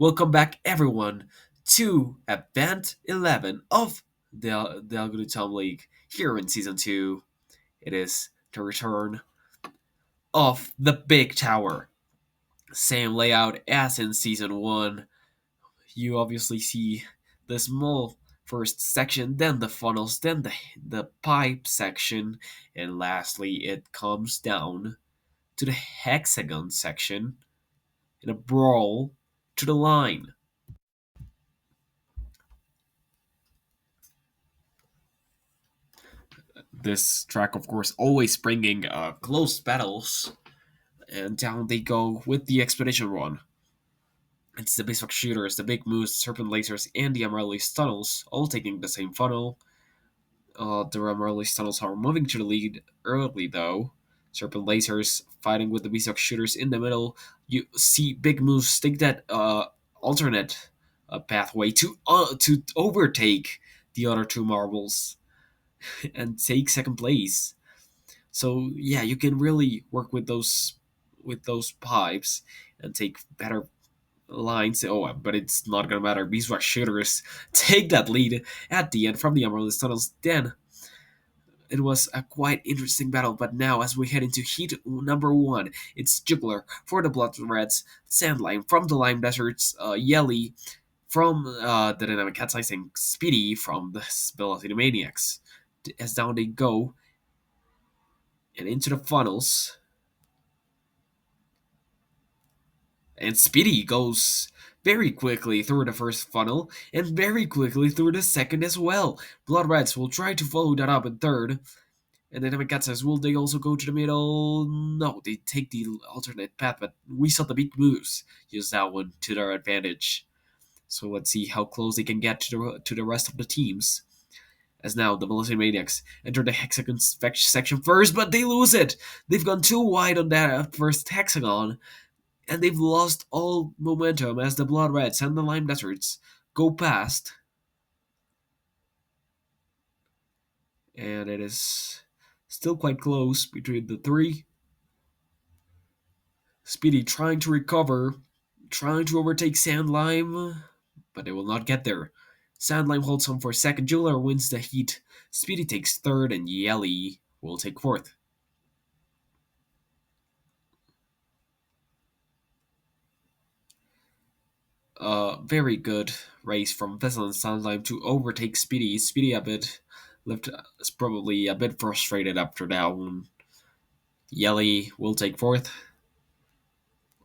Welcome back, everyone, to Event 11 of the Algodoo League here in Season 2. It is the return of the Big Tower. Same layout as in Season 1. You obviously see the small first section, then the funnels, then the pipe section, and lastly, it comes down to the hexagon section in a brawl to the line. This track, of course, always bringing close battles, and down they go with the expedition run. It's the basic shooters, the big moves, serpent lasers, and the amaryllis tunnels, all taking the same funnel. The amaryllis tunnels are moving to the lead early, though. Serpent lasers fighting with the basic shooters in the middle. You see big moves take that alternate pathway to overtake the other two marbles and take second place. So yeah, you can really work with those pipes and take better lines. Oh, but it's not gonna matter. Beeswax shooters take that lead at the end from the Amaryllis tunnels. Then it was a quite interesting battle, but now as we head into heat number one, it's Juggler for the Blood Reds, Sandlime from the Lime Deserts, Yelly from the Dynamic Capsizing, Speedy from the Velocity Maniacs. As down they go, and into the funnels. And Speedy goes very quickly through the first funnel and very quickly through the second as well. Blood Reds will try to follow that up in third. And then Amagatsas, will they also go to the middle? No, they take the alternate path, but we saw the big moves use that one to their advantage. So let's see how close they can get to the rest of the teams. As now the Velocity Maniacs enter the hexagon section first, but they lose it. They've gone too wide on that first hexagon, and they've lost all momentum as the Blood Reds and the Lime Deserts go past. And it is still quite close between the three. Speedy trying to recover, trying to overtake Sandlime, but they will not get there. Sandlime holds on for second, Jeweler wins the heat, Speedy takes third, and Yelly will take fourth. Very good race from Vessel and Sandlime to overtake Speedy. Speedy is probably a bit frustrated after that one. Yelly will take fourth.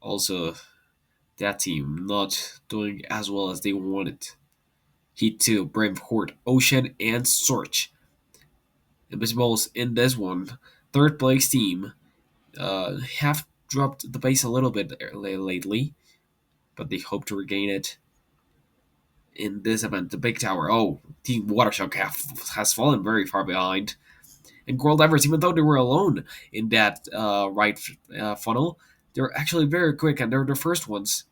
Also, that team not doing as well as they wanted. Heat 2, Brave Horde, Ocean, and Sorch. Invisibles in this one. Third place team have dropped the pace a little bit lately, but they hope to regain it in this event. The Big Tower. Oh, Team Watershock has fallen very far behind. And World Divers, even though they were alone in that right funnel, they're actually very quick and they're the first ones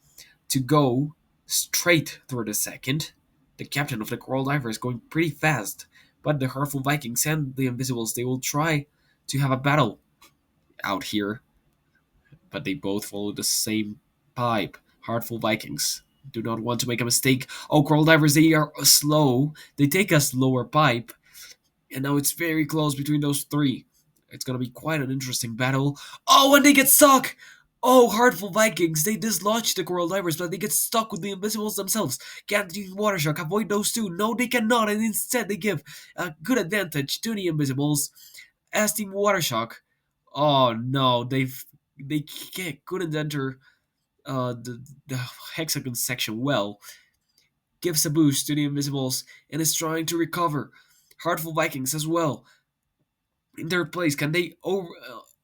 to go straight through the second. The captain of the Coral Diver is going pretty fast, but the Heartful Vikings and the Invisibles, they will try to have a battle out here, but they both follow the same pipe. Heartful Vikings do not want to make a mistake. Oh, Coral Divers, they are slow. They take a slower pipe, and now it's very close between those three. It's gonna be quite an interesting battle. Oh, and they get stuck! Oh, Heartful Vikings, they dislodge the Coral Divers, but they get stuck with the Invisibles themselves. Can the Watershock avoid those two? No, they cannot, and instead they give a good advantage to the Invisibles as Team Watershock. Oh no, couldn't enter the hexagon section well. Gives a boost to the Invisibles and is trying to recover. Heartful Vikings as well in third place. Can they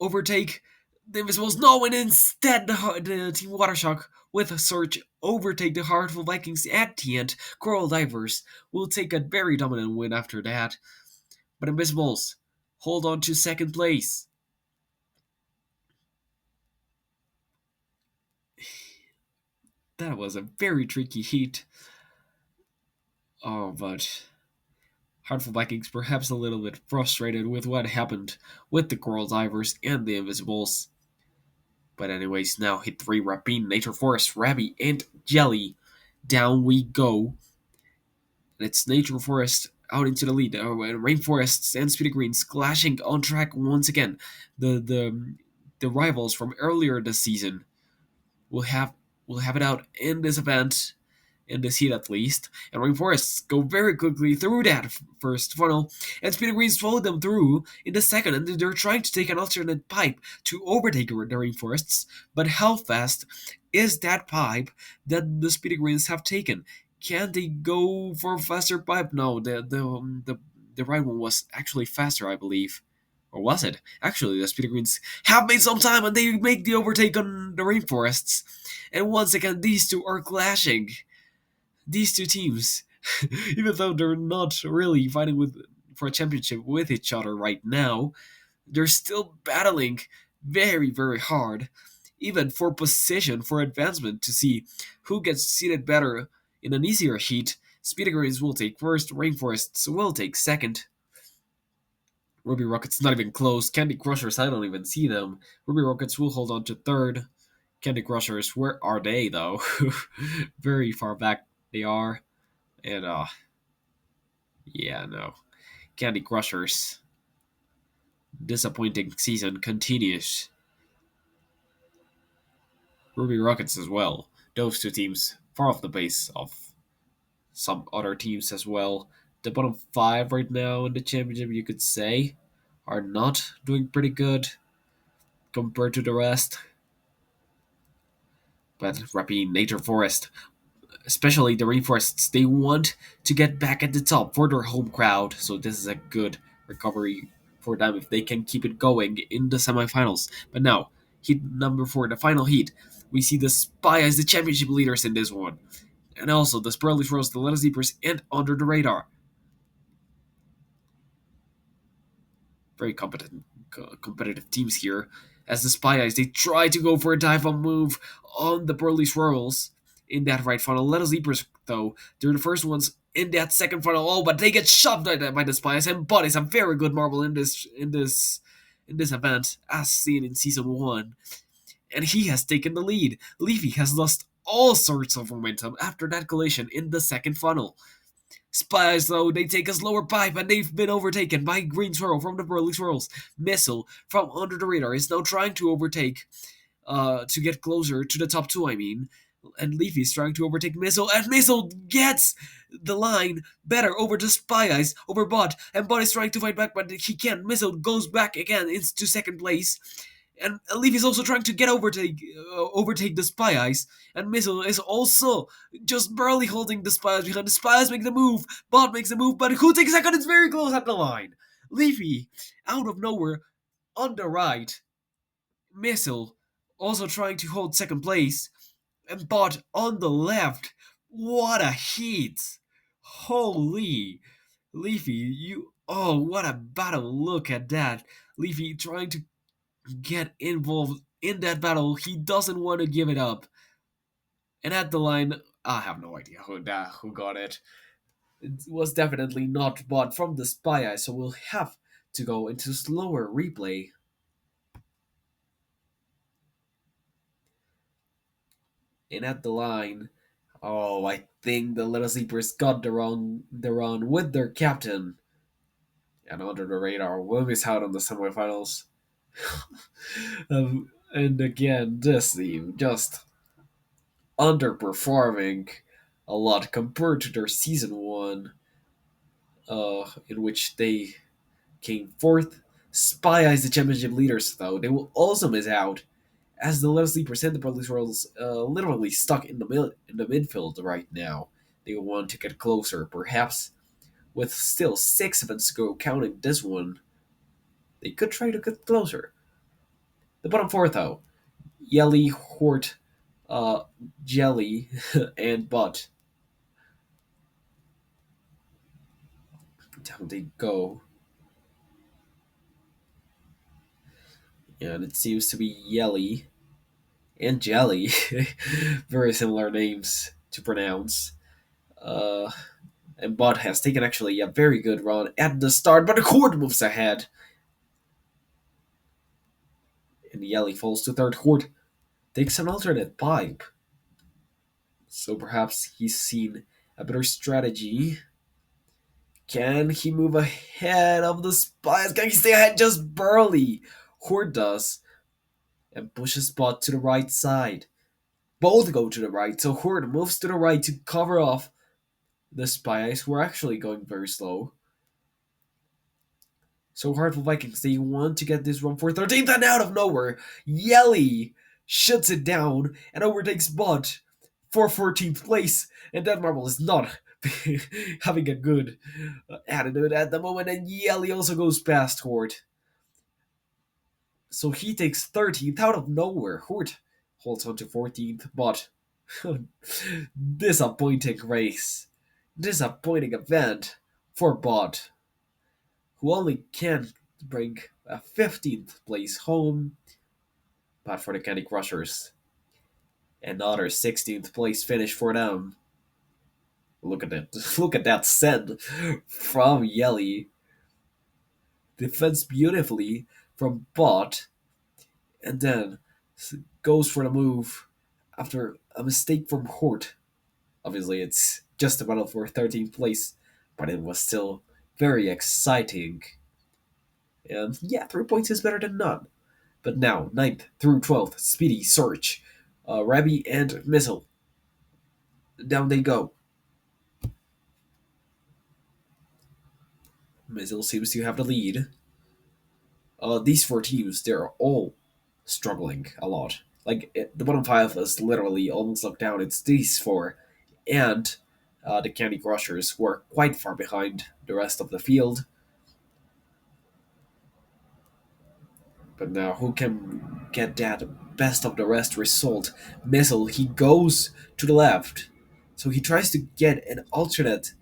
overtake the Invisibles? No, and instead the Team Watershock with a search overtake the Heartful Vikings at the end. Coral Divers will take a very dominant win after that. But Invisibles hold on to second place. That was a very tricky heat. Oh, but Heartful Vikings perhaps a little bit frustrated with what happened with the Coral Divers and the Invisibles. But anyways, now hit 3 Rapine, Nature Forest, Rabby, and Jelly Down we go. And it's Nature Forest out into the lead. And Rainforests and Speedy Greens clashing on track once again. The rivals from earlier this season will have it out in this event, in this heat at least. And Rainforests go very quickly through that first funnel, and Speedy Greens follow them through in the second, and they're trying to take an alternate pipe to overtake the Rainforests. But how fast is that pipe that the Speedy Greens have taken? Can they go for a faster pipe? No, the right one was actually faster, I believe. Or was it? Actually, the Speedy Greens have made some time and they make the overtake on the Rainforests. And once again, these two are clashing. These two teams, even though they're not really fighting for a championship with each other right now, they're still battling very, very hard, even for position, for advancement, to see who gets seated better in an easier heat. Speedy Greens will take first, Rainforests will take second. Ruby Rockets not even close. Candy Crushers, I don't even see them. Ruby Rockets will hold on to third. Candy Crushers, where are they though? Very far back they are. And yeah, no. Candy Crushers. Disappointing season continues. Ruby Rockets as well. Those two teams far off the base of some other teams as well. The bottom five right now in the championship, you could say, are not doing pretty good compared to the rest. But Rappy Nature Forest, especially the Rainforests, they want to get back at the top for their home crowd. So this is a good recovery for them if they can keep it going in the semifinals. But now, heat number 4, the final heat, we see the Spy as the championship leaders in this one. And also the Spurly Swirls, the Lettuce Leapers, and Under the Radar. Very competitive teams here. As the Spy Eyes, they try to go for a dive bomb move on the Burly Swirls in that right funnel. Lettuce Leapers, though, they're the first ones in that second funnel. Oh, but they get shoved by the Spy Eyes, and Bud is a very good marble in this event, as seen in season 1. And he has taken the lead. Leafy has lost all sorts of momentum after that collision in the second funnel. Spies, though, they take a slower pipe and they've been overtaken by Green Swirl from the Burly Swirls. Missile from Under the Radar is now trying to overtake, to get closer to the top two, I mean. And Leafy's trying to overtake Missile, and Missile gets the line better over the Spy Eyes, over Bot, and Bot is trying to fight back, but he can't. Missile goes back again into second place. And Leaf is also trying to get overtake the Spy Eyes, and Missile is also just barely holding the Spy Eyes behind. The Spy Eyes make the move, Bot makes the move, but who takes second? It's very close at the line. Leafy, out of nowhere, on the right. Missile, also trying to hold second place, and Bot on the left. What a heat! Holy, Leafy, what a battle! Look at that. Leafy trying to get involved in that battle. He doesn't want to give it up. And at the line, I have no idea who got it. It was definitely not Bot from the Spy Eye, so we'll have to go into slower replay. And at the line, oh, I think the Little Sleepers got the run with their captain. And Under the Radar will miss out on the semifinals. And again, this team just underperforming a lot compared to their season 1, in which they came fourth. Spy Eyes, the championship leaders, though, they will also miss out, as the Little Sleepers and the Police Royals literally stuck in the midfield right now. They want to get closer, perhaps with still 6 events to go, counting this one. They could try to get closer. The bottom 4, though, Yelly, Hort, Jelly, and Butt. Down they go. And it seems to be Yelly and Jelly. Very similar names to pronounce. Uh, and Bud has taken actually a very good run at the start, but the Horde moves ahead. And Yelly falls to third. Horde takes an alternate pipe. So perhaps he's seen a better strategy. Can he move ahead of the spies? Can he stay ahead just barely? Horde does, and pushes Spot to the right side. Both go to the right, so Horde moves to the right to cover off the spies who are actually going very slow. So hard for Vikings. They want to get this run for 13th, and out of nowhere, Yelly shuts it down and overtakes Bud for 14th place. And that Marble is not having a good attitude at the moment, and Yelly also goes past Horde. So he takes 13th out of nowhere. Horde holds on to 14th, but disappointing race. Disappointing event for Bud, who only can bring a 15th place home, but for the Candy Crushers, another 16th place finish for them. Look at that! Look at that send from Yelly. Defends beautifully from Bot, and then goes for the move after a mistake from Hort. Obviously, it's just a battle for 13th place, but it was still very exciting. And yeah, 3 points is better than none. But now, ninth through 12th, Speedy, Search, Rabby, and Missile. Down they go. Missile seems to have the lead. These four teams, they're all struggling a lot. The bottom five is literally almost locked down. It's these four. And the Candy Crushers, who are quite far behind the rest of the field. But now, who can get that best of the rest result? Missile, he goes to the left. So he tries to get an alternate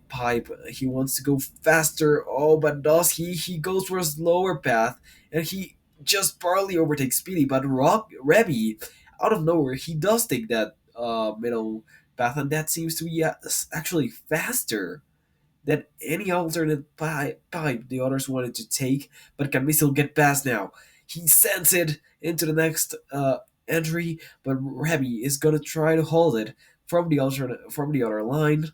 pipe. He wants to go faster. Oh, but does he? He goes for a slower path. And he just barely overtakes Speedy. But Rebby, out of nowhere, he does take that middle path. And that seems to be actually faster than any alternate pipe the others wanted to take, but can we still get past now? He sends it into the next entry, but Remy is gonna try to hold it from the other line.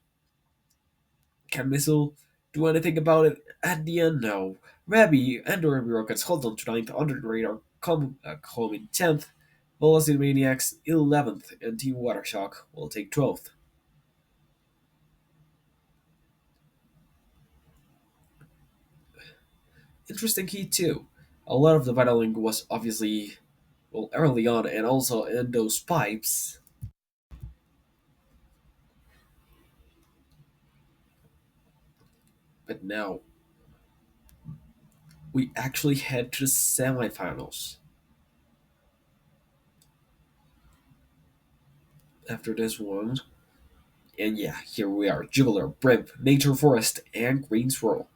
Can Missile do anything about it at the end? No. Remy and the Remy Rockets hold on to ninth under the radar, come home in 10th, Velocity Maniacs 11th, and Team Watershock will take 12th. Interesting heat too. A lot of the battling was obviously well early on and also in those pipes. But now we actually head to the semifinals. After this one. And yeah, here we are. Juggler, Brimp, Nature Forest, and Green Swirl.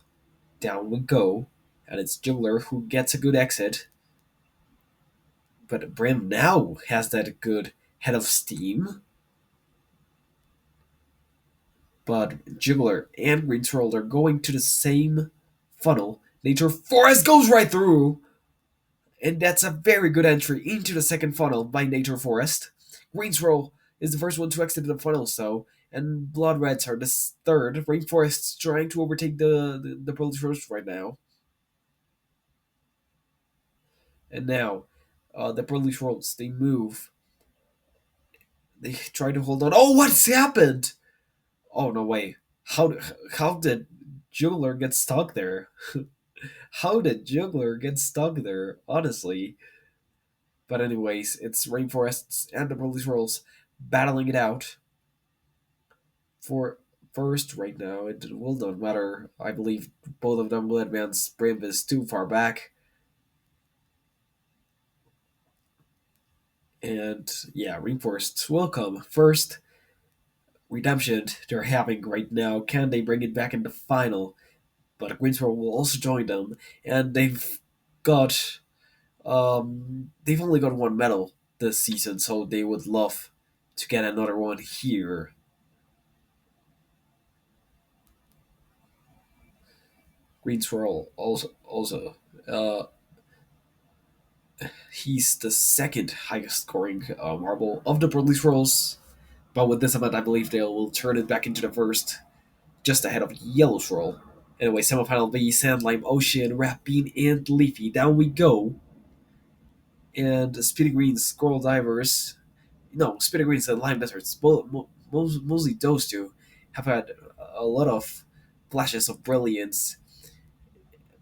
Down we go. And it's Juggler who gets a good exit. But Brimp now has that good head of steam. But Juggler and Green Swirl are going to the same funnel. Nature Forest goes right through. And that's a very good entry into the second funnel by Nature Forest. Greensboro is the first one to exit the funnel, so, and Blood Reds are the third. Rainforest's trying to overtake the Polish Rose right now. And now, the Polish Rose, they move. They try to hold on. Oh, what's happened? Oh, no way. How did Juggler get stuck there? How did Juggler get stuck there, honestly? But anyways, it's Rainforests and the Police Rolls battling it out for first right now. It will not matter. I believe both of them will advance. Brim is too far back. And yeah, Rainforests will come first. Redemption they're having right now. Can they bring it back in the final? But Greensboro will also join them. And got they've only got one medal this season, so they would love to get another one here. Green Swirl also he's the second highest scoring marble of the Broadly Swirls, But with this event, I believe they will turn it back into the first, just ahead of Yellow's roll. Anyway, semifinal B, Sandlime, Ocean, Rapine, and Leafy. Down we go. And Speedy Green's Coral Divers. No, Speedy Green's and Lime Deserts. Mostly those two have had a lot of flashes of brilliance.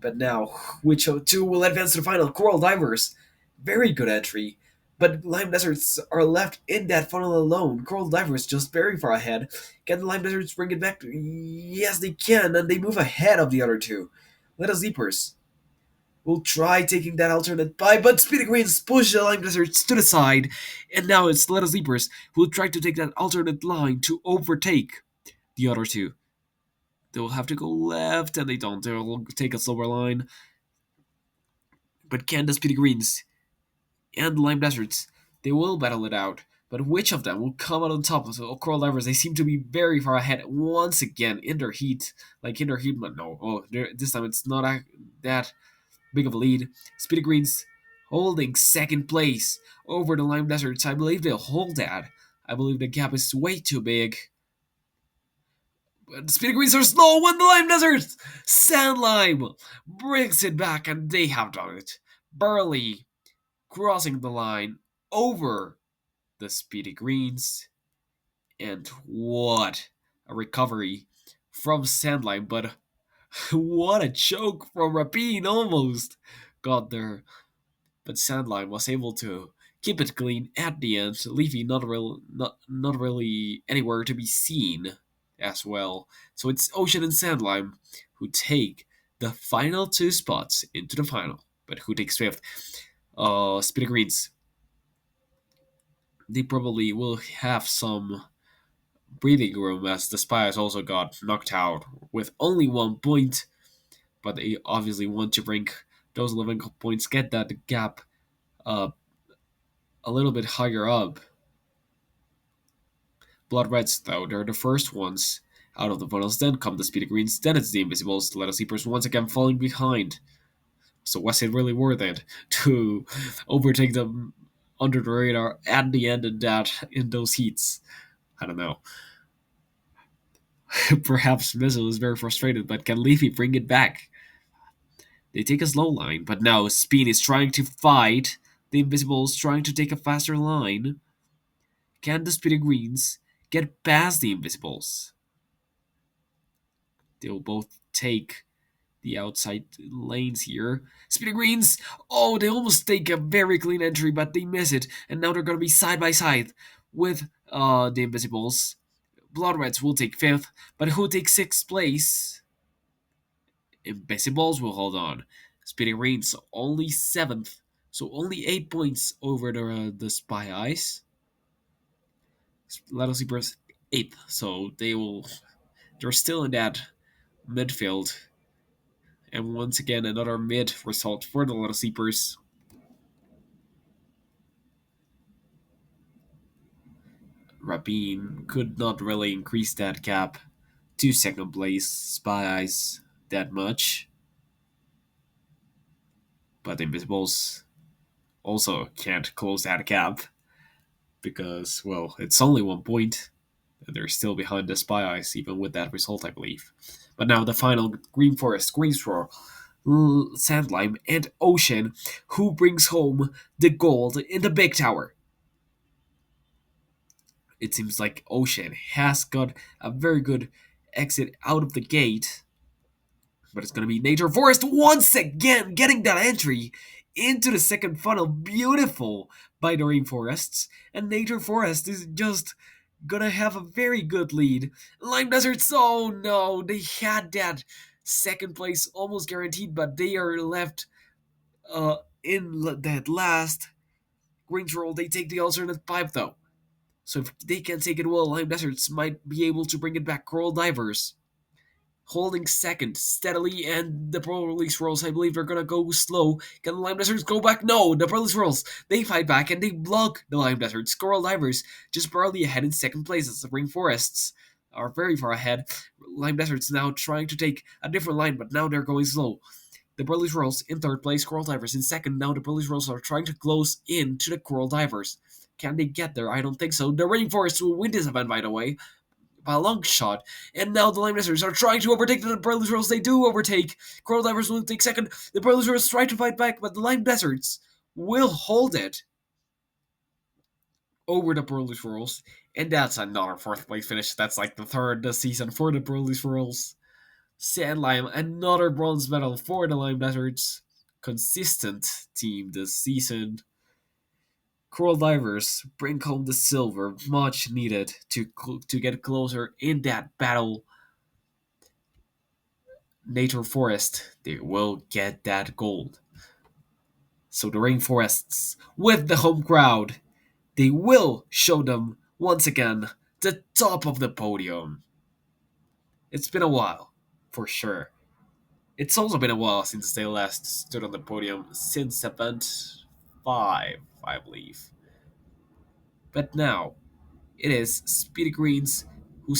But now, which two will advance to the final? Coral Divers. Very good entry. But Lime Deserts are left in that funnel alone. Coral Divers just very far ahead. Can the Lime Deserts bring it back? Yes, they can, and they move ahead of the other two. Let us Leapers will try taking that alternate bye, but Speedy Greens push the Lime Deserts to the side, and now it's Let us Leapers who will try to take that alternate line to overtake the other two. They will have to go left, and they don't. They will take a slower line. But can the Speedy Greens and Lime Deserts, they will battle it out. But which of them will come out on top? So Coral Divers, they seem to be very far ahead once again in their heat. Like in their heat, but no. Oh, this time it's not that big of a lead. Speedy Greens holding second place over the Lime Deserts. I believe they'll hold that. I believe the gap is way too big. But the Speedy Greens are slow when the Lime Deserts! Sandlime brings it back, and they have done it. Barely crossing the line over the Speedy Greens. And what a recovery from Sandlime, but what a choke from Rapine, almost got there. But Sandlime was able to keep it clean at the end. Leafy not really anywhere to be seen as well. So it's Ocean and Sandlime who take the final two spots into the final. But who takes fifth? Speedy Greens. They probably will have some breathing room as the Spies also got knocked out with only 1 point. But they obviously want to bring those 11 points, get that gap uh, a little bit higher up. Blood Reds, though, they're the first ones out of the funnels. Then come the Speedy Greens. Then it's the Invisibles, the Little Sleepers once again falling behind. So was it really worth it to overtake them under the radar at the end of that in those heats? I don't know. Perhaps Mizzle is very frustrated, but can Leafy bring it back? They take a slow line, but now Speen is trying to fight. The Invisibles trying to take a faster line. Can the Speedy Greens get past the Invisibles? They'll both take the outside lanes here. Speedy Greens! Oh, they almost take a very clean entry, but they miss it. And now they're going to be side by side with the Invisibles. Blood Reds will take 5th, but who takes 6th place? Invisibles will hold on. Speedy Greens only 7th, so only 8 points over the Spy Eyes. Little Sleepers 8th, so they're still in that midfield. And once again, another mid result for the Little Sleepers. Rapine could not really increase that gap to second place Spy Eyes that much. But the Invisibles also can't close that gap because, well, it's only 1 point. And they're still behind the Spy Eyes, even with that result, I believe. But now the final Green Forest, Greensboro, Sandlime, and Ocean, who brings home the gold in the big tower. It seems like Ocean has got a very good exit out of the gate. But it's going to be Nature Forest once again getting that entry into the second funnel. Beautiful by the Rainforests. And Nature Forest is just gonna have a very good lead. Lime Deserts, oh no, they had that second place almost guaranteed, but they are left in that last Greens roll. They take the alternate pipe though. So if they can take it well, Lime Deserts might be able to bring it back. Coral Divers holding second steadily, and the pro release rolls, I believe they're gonna go slow. Can the Lime Deserts go back? No, the pro release rolls, they fight back and they block the Lime Deserts. Coral Divers just barely ahead in second place as the Rainforests are very far ahead. Lime Deserts now trying to take a different line, but now they're going slow. The Burley's Rolls in third place, Coral Divers in second. Now the Burley's Rolls are trying to close in to the Coral Divers. Can they get there? I don't think so. The Rainforest will win this event, by the way, by a long shot. And now the Lime Deserts are trying to overtake the Pearly Swirls. They do overtake. Coral Divers will take second. The Pearly Swirls try to fight back, but the Lime Deserts will hold it over the Pearly Swirls. And that's another fourth place finish. That's like the third this season for the Pearly Swirls. Sand Lime, another bronze medal for the Lime Deserts. Consistent team this season. Coral Divers bring home the silver, much needed to get closer in that battle. Nature Forest, they will get that gold. So the Rainforests, with the home crowd, they will show them once again the top of the podium. It's been a while, for sure. It's also been a while since they last stood on the podium, since event 5, I believe. But now, it is Speedy Greens who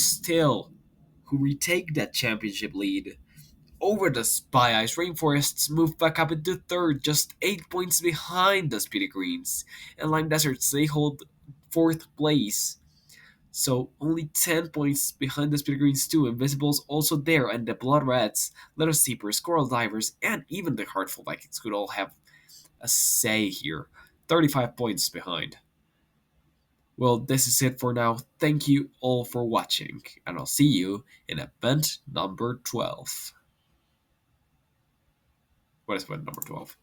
retake that championship lead over the Spy Ice Rainforests, move back up into third, just 8 points behind the Speedy Greens. And Lime Deserts, they hold fourth place. So only 10 points behind the Speedy Greens too. Invisibles also there, and the Blood Rats, Letter Seepers, Coral Divers, and even the Heartful Vikings could all have a say here. 35 points behind. Well, this is it for now. Thank you all for watching, and I'll see you in event number 12. What is event number 12?